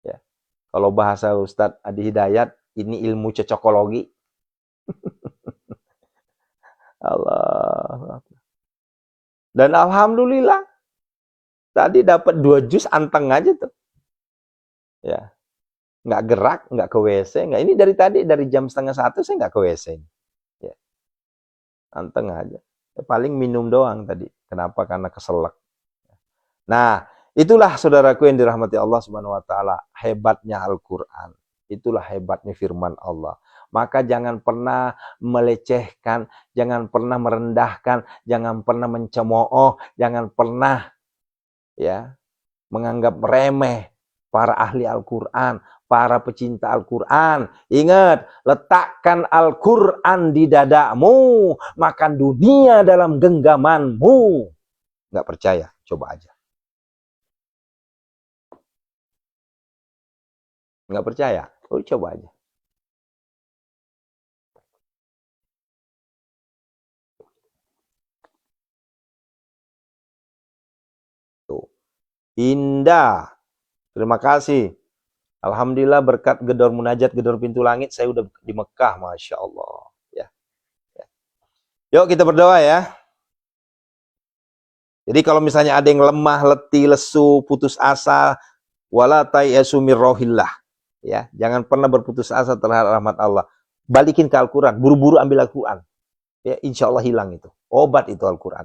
Ya. Kalau bahasa Ustadz Adi Hidayat, ini ilmu cocokologi. Allah. Dan alhamdulillah, tadi dapat 2 jus anteng aja tuh. Ya. Nggak gerak, nggak ke WC. Nggak. Ini dari tadi, dari jam 12:30 saya nggak ke WC. Ya. Anteng aja. Ya, paling minum doang tadi. Kenapa? Karena keselak. Nah, itulah saudaraku yang dirahmati Allah Subhanahu wa taala, hebatnya Al-Qur'an. Itulah hebatnya firman Allah. Maka jangan pernah melecehkan, jangan pernah merendahkan, jangan pernah mencemooh, jangan pernah ya menganggap remeh para ahli Al-Qur'an, para pecinta Al-Qur'an. Ingat, letakkan Al-Qur'an di dadamu, makan dunia dalam genggamanmu. Nggak percaya? Coba aja. Nggak percaya? Oh, coba aja. Tuh. Indah. Terima kasih. Alhamdulillah berkat gedor munajat, gedor pintu langit, saya udah di Mekah, Masya Allah. Ya. Yuk kita berdoa ya. Jadi kalau misalnya ada yang lemah, letih, lesu, putus asa, wala tayasu mir rohillah. Ya, jangan pernah berputus asa terhadap rahmat Allah. Balikin ke Al-Quran, buru-buru ambil Al-Quran. Ya, insya Allah hilang itu. Obat itu Al-Quran.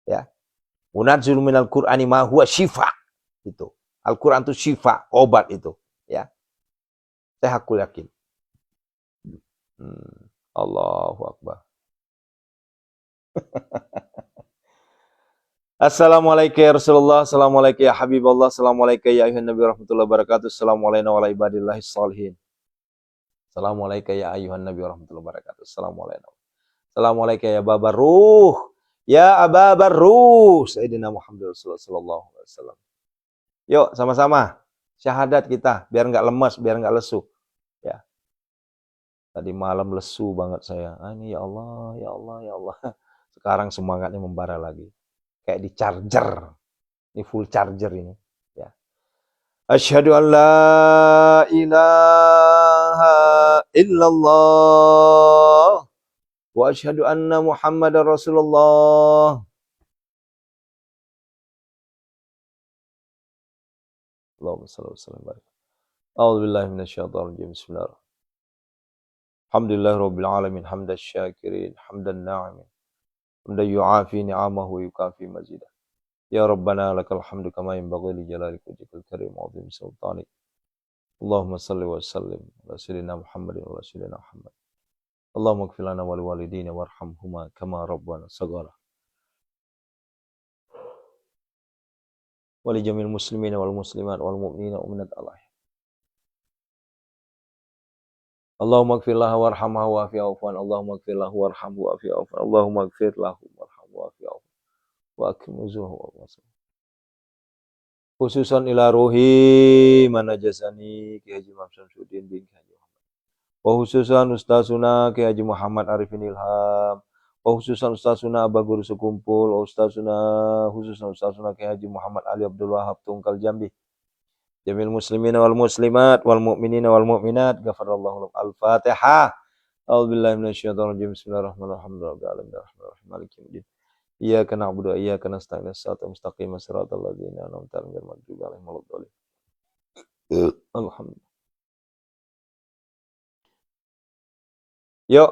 Ya. Munadzil minal Qur'ani ma huwa syifa. Itu. Al-Quran itu syifa, obat itu. Ya. Saya yakin. Allahu Akbar. Assalamualaikum ya Rasulullah, assalamualaikum ya Habibullah, assalamualaikum ya ayuhan Nabi warahmatullahi wabarakatuh, assalamualaikum warahmatullahi wabarakatuh, assalamualaikum ya ayuhan Nabi warahmatullahi wabarakatuh, assalamualaikum ya Babar Ruh, ya Ababar Ruh, Sayyidina Muhammad Rasulullah sallallahu alaihi wasallam. Yuk sama-sama syahadat kita, biar nggak lemas, biar nggak lesu. Ya. Tadi malam lesu banget saya. Ini ya Allah, ya Allah, ya Allah. Sekarang semangatnya membara lagi. Kayak di charger. Ini full charger ini. Ya. Asyhadu an la ilaha illallah. Wa asyhadu anna Muhammadar Rasulullah. Allahumma shalli wa sallim barik. A'udzubillahi minasyaitonir rajim. Bismillahirrahmanirrahim. Alhamdulillahirabbil alamin, hamdasy syakirin, hamdan na'imin. Hamdan yu'afi ni'amahu wa yukafi mazidah. Ya Rabbana lakal hamdu kama yanbaghi li jalalika wajhikal karim wa 'azimi sultanik. Allahumma salli wa sallim ala sayyidina Muhammadin wa ala sayyidina Muhammad. Allahumma ighfir lana wa liwalidayna warhamhuma kama rabbana shaghara. Wa li jamil muslimina wal muslimat wal mu'minina wal mu'minat Allah. Allahumma ighfir lahu warhamhu wa'afi afwan. Allahumma ighfir lahu warhamhu wa'afi afwan. Allahumma ighfir lahu warhamhu wa'afi afwan. Wa akim uzuhu wa wasal. Khususan ila ruhi manajasani Ki Haji Muhammad Syamsuddin bin Haji Muhammad. wa khususan Ustazuna Kiai Haji Muhammad Arifin Ilham, wa khususan Ustazuna Aba Guru Sekumpul, wa khususan Ustazuna Kiai Haji Muhammad Ali Abdul Wahab Tungkal Jambi, jamil muslimina wal muslimat wal mu'minina wal mu'minat, ghafarallahu lahum. Al-Fatihah. A'udzubillahi minasyaitonir rajim. Bismillahirrahmanirrahim. Rabbil alamin arrahmanirrahim maliki yaumiddin. Iyyaka na'budu wa iyyaka nasta'in ihdinas mustaqim siratal ladzina an'amta 'alaihim ghairil maghdubi 'alaihim waladdallin. Alhamdulillah. Yuk,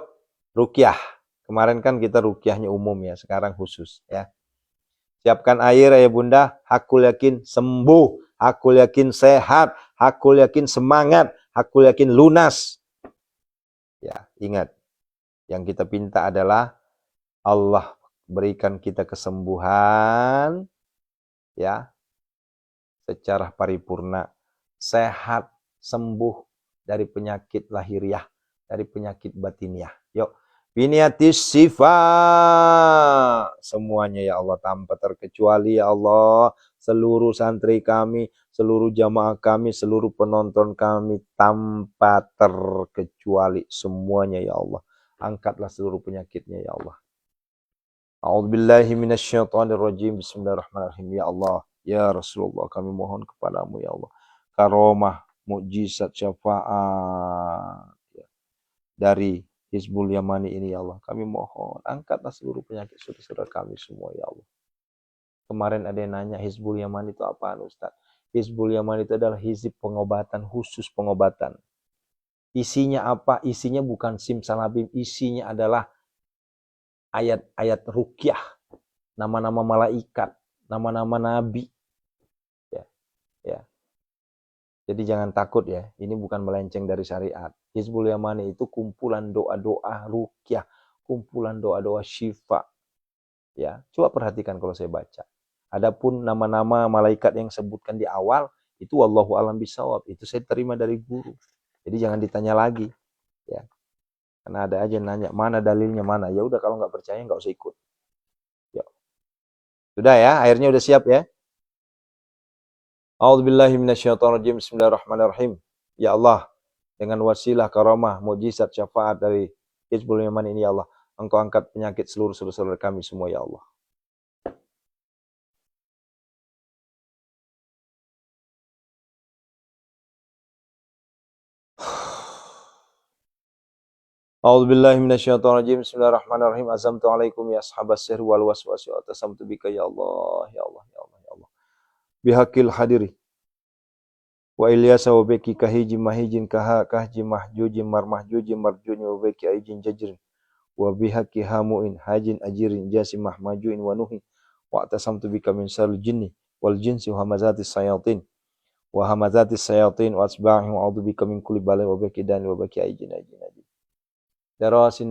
ruqyah. Kemarin kan kita ruqyahnya umum ya, sekarang khusus ya. Siapkan air ya Bunda, hakul yakin sembuh, hakul yakin sehat, hakul yakin semangat, hakul yakin lunas. Ya, ingat. Yang kita pinta adalah Allah berikan kita kesembuhan ya secara paripurna, sehat, sembuh dari penyakit lahiriah, dari penyakit batiniah. Yuk, biniatis sifa semuanya ya Allah tanpa terkecuali ya Allah, seluruh santri kami, seluruh jamaah kami, seluruh penonton kami tanpa terkecuali semuanya ya Allah. Angkatlah seluruh penyakitnya ya Allah. A'udzubillahi minasyaitonirrajim. Bismillahirrahmanirrahim. Ya Allah, ya Rasulullah, kami mohon kepadamu ya Allah. Karomah, mukjizat, syafaat ya, dari Hizbul Yamani ini ya Allah. Kami mohon, angkatlah seluruh penyakit saudara kami semua ya Allah. Kemarin ada yang nanya Hizbul Yamani itu apaan Ustaz? Hizbul Yamani itu adalah hizib pengobatan, khusus pengobatan. Isinya apa? Isinya bukan simsalabim, isinya adalah ayat-ayat ruqyah, nama-nama malaikat, nama-nama nabi. Ya, ya. Jadi jangan takut ya, ini bukan melenceng dari syariat. Hizbul Yamani itu kumpulan doa-doa ruqyah, kumpulan doa-doa syifa. Ya, coba perhatikan kalau saya baca. Adapun nama-nama malaikat yang sebutkan di awal itu wallahu alam bisawab, itu saya terima dari guru. Jadi jangan ditanya lagi, ya. Karena ada aja nanya, mana dalilnya mana? Ya udah kalau nggak percaya nggak usah ikut. Ya. Sudah ya, airnya udah siap ya. A'udzubillahi minasyaitonirrajim. Bismillahirrahmanirrahim. Ya Allah, dengan wasilah karamah, mukjizat, syafaat dari Hizbul Yaman ini ya Allah, Engkau angkat penyakit seluruh saudara kami semua ya Allah. A'udzubillahi minasyaitonirrajim. Bismillahirrahmanirrahim. Azamtu alaikum ya ashabas sihri wal waswasi wa tasamtu bika ya Allah, ya Allah, ya Allah, ya Allah. Bihaqil hadiri wa Ilyasa wa beki kahiji mahijin kahji mahjujin marmahjujin marjuni wa beki aijin jajrin wa bihaqi hamuin hajin ajirin jasim mahmajuin wa nuhi wa tasamtu bika min syarril jinni wal jinsi wa hamazatis sayatin wa asbahi wa a'udzu bika min kulli balai wa beki dani wa beki aijin ajin. Darasin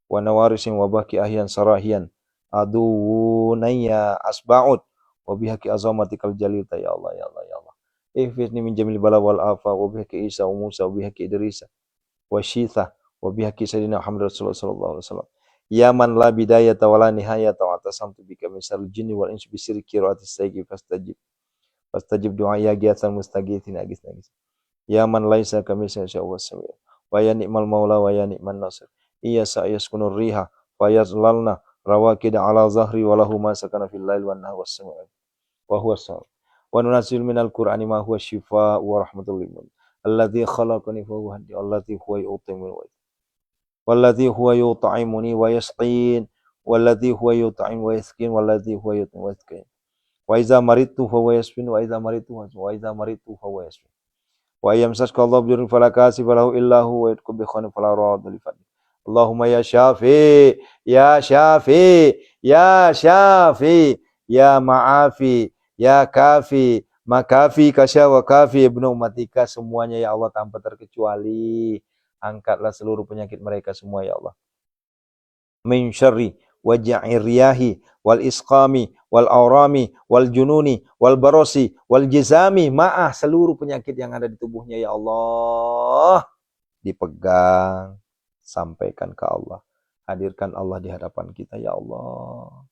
wa nawarisin wa baki ahyan sarahian adunaya asba'ud wa bihaqi azamatikal jalil ya Allah ya Allah ya Allah. Ihfizni min jamil bala wal afa wa bihaqi Isa wa Musa wa bihaqi Idrisa wa Syitha wa bihaqi Sayyidina Muhammad Rasulullah sallallahu alaihi wasallam. Ya man la bidayata wa la nihayata wa tasamtu bika min syarril jinni wal insi bisirri qira'atis sayyi fastajib du'a ya giyatan mustagithin agis. Ya man laisa kamitslihi syai'un was-sami' wa ya ni'mal maula wa ya ni'man nasir. Iya sa'yaskunur riha fa yazlalna rawakid ala zahri wa lahu ma sakana fil lail wan nahar was-sami' wa huwa as-sami'. Wa nunazzilu minal qur'ani ma huwa shifaa'un wa rahmatul lil mu'minin. Alladzi khalaqani fa huwa hadi alladzi huwa yu'timuni wa walladzi huwa yut'imuni wa yasqin walladzi huwa yut'im wa yasqin walladzi huwa yut'im wa yasqin. Wa iza maridtu fa huwa yashfin wa iza maridtu fa huwa yashfin. Wa yamsaska Allah bidurin fala kashifa lahu illa huwa wa yudkum bi khairin fala radda li fadli. Allahumma ya syafi, ya syafi, ya syafi, ya ma'afi, ya kafi, makafi kasya wa kafi ibnu umatika semuanya ya Allah tanpa terkecuali. Angkatlah seluruh penyakit mereka semua ya Allah. Min syarri waja'ir riyahi wal isqami wal aurami wal jununi wal barosi wal jizami, ma'ah seluruh penyakit yang ada di tubuhnya ya Allah, dipegang, sampaikan ke Allah, hadirkan Allah di hadapan kita ya Allah.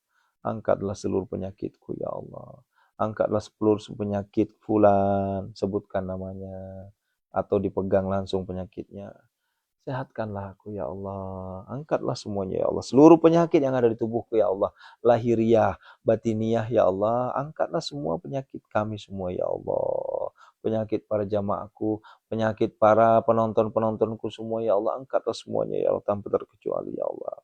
Angkatlah seluruh penyakitku ya Allah, angkatlah seluruh penyakit fulan, sebutkan namanya, atau dipegang langsung penyakitnya. Sehatkanlah aku ya Allah, angkatlah semuanya ya Allah, seluruh penyakit yang ada di tubuhku ya Allah, lahiriah, batiniah ya Allah, angkatlah semua penyakit kami semua ya Allah, penyakit para jamaahku, penyakit para penonton-penontonku semua ya Allah, angkatlah semuanya ya Allah tanpa terkecuali ya Allah.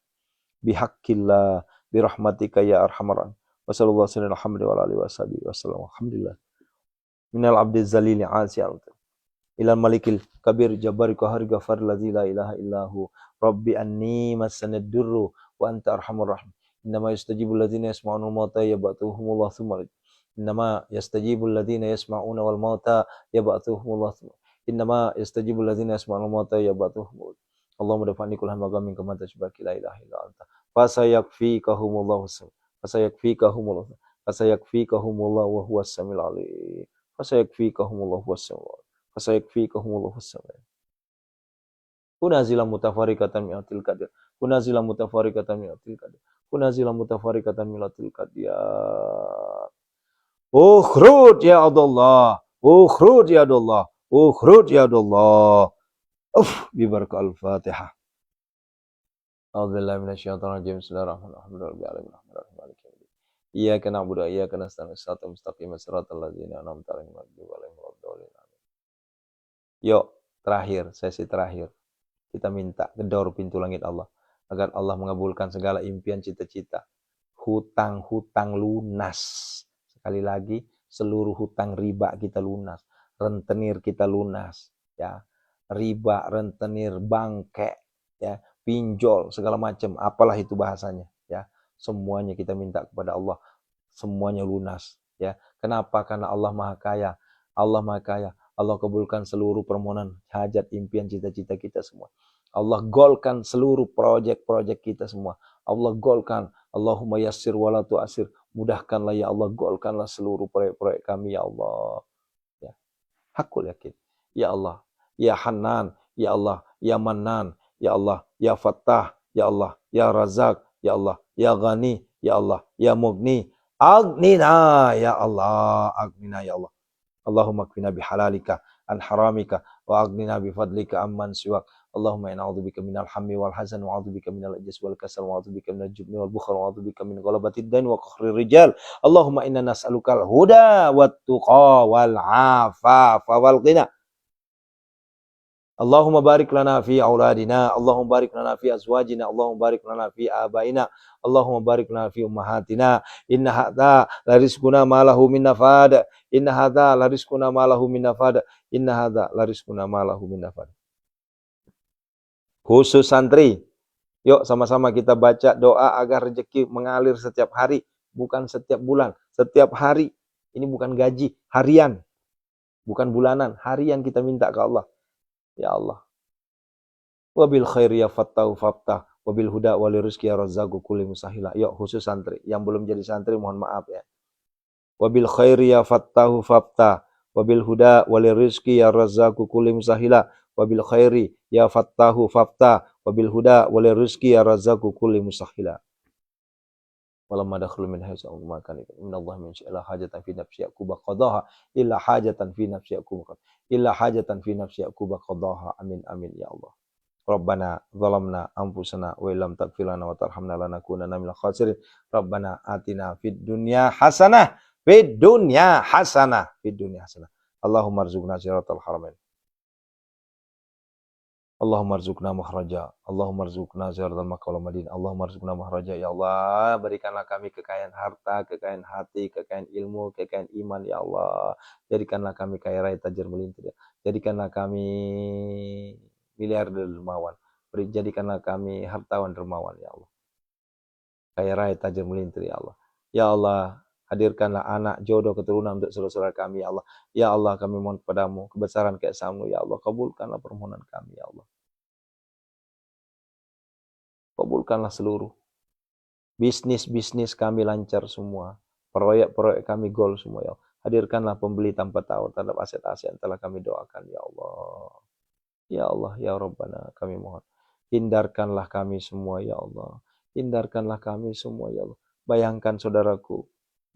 Bihaqqillah, birahmatika ya arhamar. Wassallallahu alaihi wasallam. Alhamdulillah. Minal abdi zalili asiyal. Ilal malikil kabir jabari qahar ghafar ladzi la ilaha illahu rabbi anni masanad durru wa anta arhamur rahim. Innama yastajibul ladzina yasma'una al-mauta yab'athuhumullah tsumma innama yastajibul ladzina yasma'una wal mauta yab'athuhumullah tsumma innama yastajibul ladzina yasma'una al-mauta yab'athuhum. Allahumma dafa'ni kull hamma min kama tasbaki la ilaha illa anta fasayakfikahumullah fasayakfikahumullah fasayakfikahumullah wa huwas samiul alim fasayakfikahumullah wa huwas samiul alim. Fasayakfikahumullahu wassalam. Kunazila mutafarikatan mi'atil qadir. Kunazila mutafarikatan mi'atil qadir. Kunazila mutafarikatan mi'atil qadir. Ukhruj ya Allah. Ukhruj ya Allah. Ukhruj ya Allah. Bibarakah al-Fatihah. A'udzubillahi minasyaitonir rajim. Bismillahirrahmanirrahim. Iyyaka na'budu wa iyyaka nasta'in. Shiratal mustaqim. Shiratal ladzina an'amta 'alaihim ghairil maghdubi 'alaihim. Yuk, terakhir, sesi terakhir. Kita minta gedor pintu langit Allah. Agar Allah mengabulkan segala impian cita-cita. Hutang-hutang lunas. Sekali lagi, seluruh hutang riba kita lunas. Rentenir kita lunas. Ya, riba, rentenir, bangke, ya, pinjol, segala macam. Apalah itu bahasanya. Ya, semuanya kita minta kepada Allah. Semuanya lunas. Ya, kenapa? Karena Allah Maha Kaya. Allah Maha Kaya. Allah kabulkan seluruh permohonan, hajat, impian, cita-cita kita semua. Allah golkan seluruh proyek-proyek kita semua. Allah golkan. Allahumma yassir wala tu'asir. Mudahkanlah ya Allah. Golkanlah seluruh proyek-proyek kami ya Allah. Ya. Hakul yakin. Ya Allah. Ya Hanan. Ya Allah. Ya Manan. Ya Allah. Ya Fattah. Ya Allah. Ya Razak. Ya Allah. Ya Ghani. Ya Allah. Ya Mughni. Agnina ya Allah. Agnina ya Allah. Allahumma kfina bihalalika an haramika wa aghnina bifadlika amman siwak. Allahumma inna a'udzubika minal hammi wal hazan wa a'udzubika minal ajzi wal kasal wa a'udzubika minal jubni wal bukhl wa a'udzubika min ghalabatid dain wa qakhrir rijal. Allahumma inna nas'alukal huda wat tuqa wal afafa wal ghina. Allahumma barik lana fi auladina, Allahumma barik lana fi azwajina, Allahumma barik lana fi abaina, Allahumma barik lana fi ummahatina. Inna hadza la rizquna ma lahu min nafad. Inna hadza la rizquna ma lahu min nafad. Inna hadza la rizquna ma lahu min nafad. Khusus santri, yuk sama-sama kita baca doa agar rezeki mengalir setiap hari, bukan setiap bulan, setiap hari. Ini bukan gaji, harian. Bukan bulanan, harian kita minta ke Allah. Ya Allah. Wabil khairi ya fattahu faftah. Wabil huda wali rizki ya razzaku kulli musahila. Yuk khusus santri. Yang belum jadi santri mohon maaf ya. Wabil khairi ya fattahu faftah. Wabil huda wali rizki ya razzaku kulli musahila. Wabil khairi ya fattahu faftah. Wabil huda wali rizki ya razzaku kulli musahila. Walamma dakhulu min haythu makan minallah min sya'ala hajatan fi nafsi yaquba qadaha illa hajatan fi nafsi yaquba illa hajatan fi nafsi yaquba qadaha amin amin ya Allah. Rabbana zalamna anfusana wa illam taghfir lana wa tarhamna lanakunanna minal khasirin. Rabbana atina fid dunya hasanah fid dunya hasanah fid dunya hasanah. Allahumma arzuqna ziyaratal haramain. Allahumma arzuqna makhraja, Allahumma arzuqna ziyaratal Makkah wal Madinah, Allahumma arzuqna makhraja ya Allah, berikanlah kami kekayaan harta, kekayaan hati, kekayaan ilmu, kekayaan iman ya Allah. Jadikanlah kami kaya raya tajir melintir. Jadikanlah kami miliarder dermawan. Jadikanlah kami hartawan dermawan ya Allah. Kaya raya tajir melintir ya Allah. Ya Allah, hadirkanlah anak, jodoh, keturunan untuk saudara-saudara kami, ya Allah. Ya Allah, kami mohon kepadamu, kebesaran keesamu, ya Allah. Kabulkanlah permohonan kami, ya Allah. Kabulkanlah seluruh bisnis-bisnis kami lancar semua. Proyek-proyek kami goal semua, ya Allah. Hadirkanlah pembeli tanpa tahu terhadap aset-aset yang telah kami doakan, ya Allah. Ya Allah, ya Rabbana, kami mohon. Hindarkanlah kami semua, ya Allah. Hindarkanlah kami semua, ya Allah. Bayangkan saudaraku,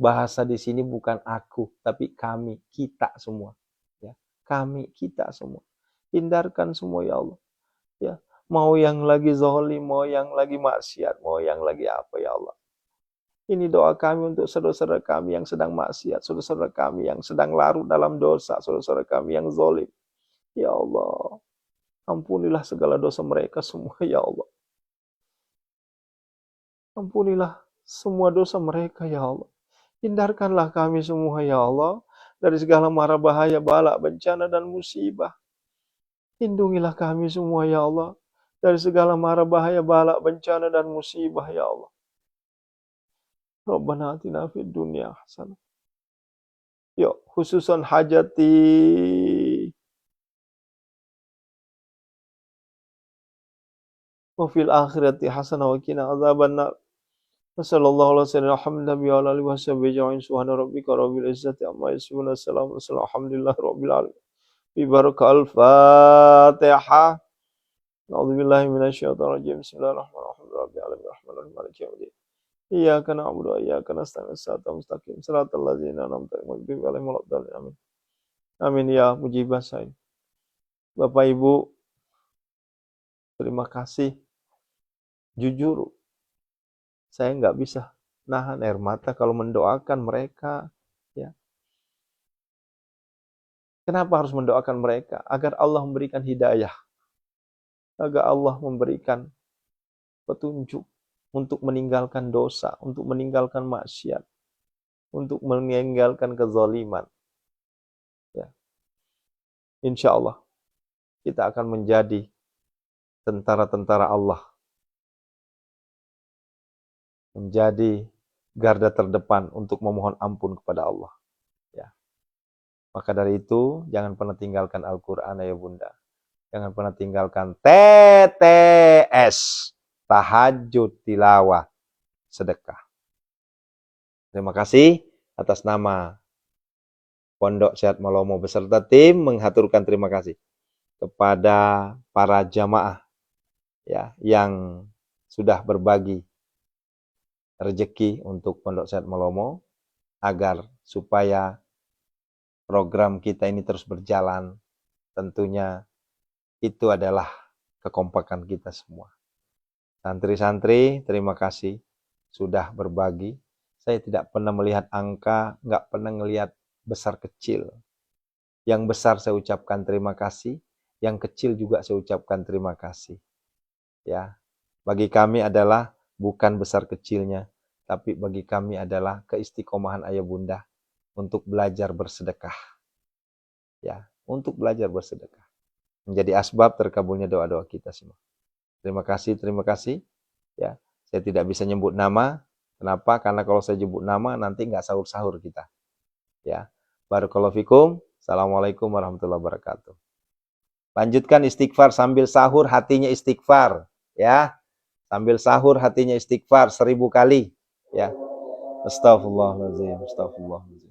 bahasa di sini bukan aku, tapi kami, kita semua. Ya, kami, kita semua. Hindarkan semua ya Allah. Ya, mau yang lagi zalim, mau yang lagi maksiat, mau yang lagi apa ya Allah. Ini doa kami untuk saudara-saudara kami yang sedang maksiat, saudara-saudara kami yang sedang larut dalam dosa, saudara-saudara kami yang zalim. Ya Allah, ampunilah segala dosa mereka semua ya Allah. Ampunilah semua dosa mereka ya Allah. Hindarkanlah kami semua ya Allah dari segala mara bahaya, bala, bencana dan musibah. Lindungilah kami semua ya Allah dari segala mara bahaya, bala, bencana dan musibah ya Allah. Rabbana atina fid dunya hasanah. Yuk, khususan hajati wa fil akhirati hasanah wa qina adzabannar. Wassallallahu ala sayyidina Muhammad wa ala alihi washabihi ajma'in. Subhana rabbika rabbil izzati amma yasifun. Wassalamu alhamdulillahi rabbil alamin. Bi barakah al-Fatihah. A'udzubillahi minasyaitonir rajim. Bismillahirrahmanirrahim. Rabbil alamin arrahmanirrahim maliki yaumiddin. Iyyaka na'budu wa iyyaka nasta'in. Shiratal mustaqim. Shiratal ladzina an'amta 'alaihim ghairil maghdubi 'alaihim waladdallin. Amin. Amin ya mujibah sain. Bapak Ibu, terima kasih. Jujur, saya nggak bisa nahan air mata kalau mendoakan mereka. Ya. Kenapa harus mendoakan mereka? Agar Allah memberikan hidayah. Agar Allah memberikan petunjuk untuk meninggalkan dosa, untuk meninggalkan maksiat, untuk meninggalkan kezaliman. Ya. Insya Allah kita akan menjadi tentara-tentara Allah, menjadi garda terdepan untuk memohon ampun kepada Allah. Ya. Maka dari itu, jangan pernah tinggalkan Al-Quran ya Bunda. Jangan pernah tinggalkan TTS, tahajud, tilawah, sedekah. Terima kasih atas nama Pondok Sehat Malomo beserta tim menghaturkan terima kasih kepada para jamaah ya yang sudah berbagi rezeki untuk Pondok Sehat Malomo agar supaya program kita ini terus berjalan. Tentunya itu adalah kekompakan kita semua. Santri-santri, terima kasih sudah berbagi. Saya tidak pernah melihat angka, nggak pernah melihat besar kecil. Yang besar saya ucapkan terima kasih, yang kecil juga saya ucapkan terima kasih. Ya, bagi kami adalah bukan besar kecilnya, tapi bagi kami adalah keistiqomahan ayah bunda untuk belajar bersedekah. Ya, untuk belajar bersedekah. Menjadi asbab terkabulnya doa-doa kita semua. Terima kasih. Ya, saya tidak bisa nyebut nama. Kenapa? Karena kalau saya nyebut nama nanti nggak sahur-sahur kita. Ya, barakallahu fikum. Assalamualaikum warahmatullahi wabarakatuh. Lanjutkan istighfar sambil sahur hatinya istighfar. Ya, sambil sahur hatinya istighfar 1000 kali. Ya, astagfirullahaladzim, astagfirullahaladzim.